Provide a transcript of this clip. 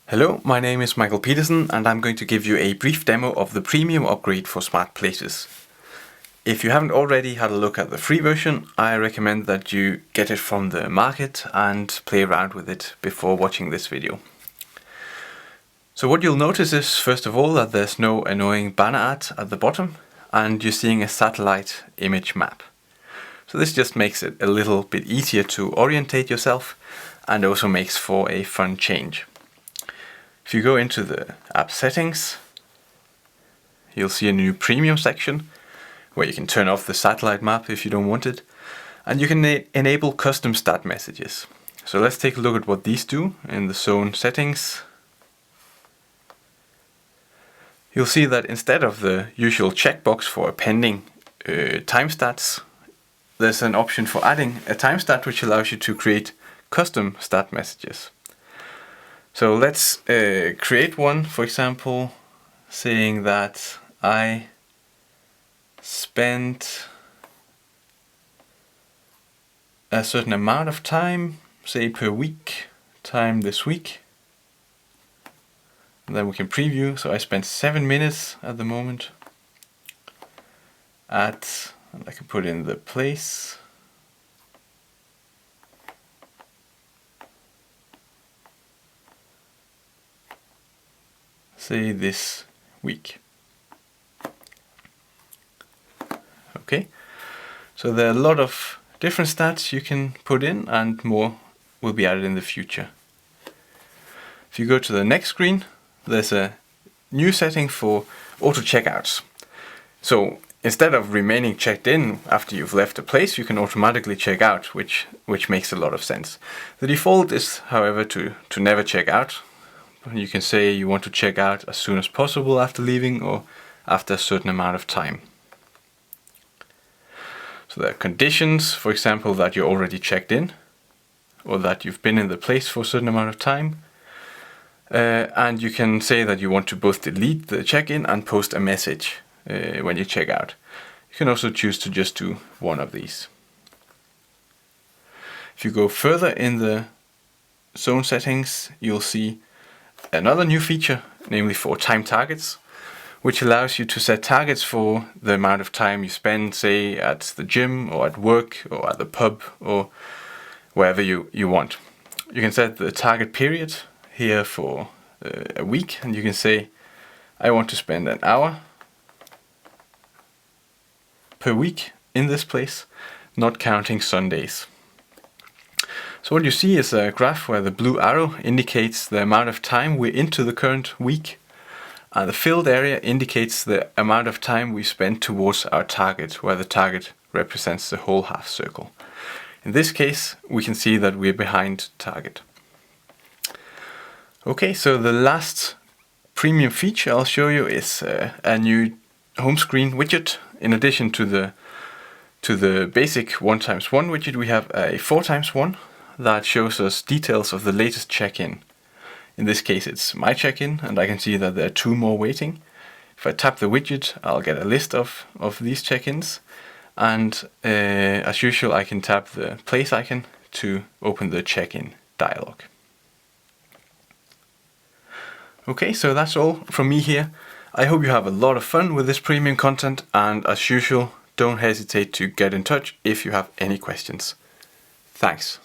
Hello, my name is Michael Peterson and I'm going to give you a brief demo of the premium upgrade for Smart Places. If you haven't already had a look at the free version, I recommend that you get it from the market and play around with it before watching this video. So what you'll notice is, first of all, that there's no annoying banner art at the bottom and you're seeing a satellite image map. So this just makes it a little bit easier to orientate yourself and also makes for a fun change. If you go into the app settings, you'll see a new premium section where you can turn off the satellite map if you don't want it, and you can enable custom stat messages. So let's take a look at what these do in the zone settings. You'll see that instead of the usual checkbox for appending time stats, there's an option for adding a time stat which allows you to create custom stat messages. So let's create one, for example, saying that I spent a certain amount of time, say per week, time this week. And then we can preview. So I spent 7 minutes at the moment at, and I can put in the place. Say this week. Okay, so there are a lot of different stats you can put in and more will be added in the future. If you go to the next screen, there's a new setting for auto checkouts. So instead of remaining checked in after you've left a place, you can automatically check out, which makes a lot of sense. The default is, however, to never check out. You can say you want to check out as soon as possible after leaving or after a certain amount of time. So there are conditions, for example, that you're already checked in or that you've been in the place for a certain amount of time. And you can say that you want to both delete the check-in and post a message when you check out. You can also choose to just do one of these. If you go further in the zone settings, you'll see another new feature, namely for time targets, which allows you to set targets for the amount of time you spend, say, at the gym or at work or at the pub or wherever you want. You can set the target period here for a week, and you can say, I want to spend an hour per week in this place, not counting Sundays. So what you see is a graph where the blue arrow indicates the amount of time we're into the current week, and the filled area indicates the amount of time we spent towards our target, where the target represents the whole half circle. In this case, we can see that we're behind target. Okay, so the last premium feature I'll show you is a new home screen widget. In addition to the basic 1x1 widget, we have a 4x1 that shows us details of the latest check-in. In this case it's my check-in, and I can see that there are 2 more waiting. If I tap the widget, I'll get a list of these check-ins, and as usual I can tap the place icon to open the check-in dialog. Okay, so that's all from me here. I hope you have a lot of fun with this premium content, and as usual, don't hesitate to get in touch if you have any questions. Thanks.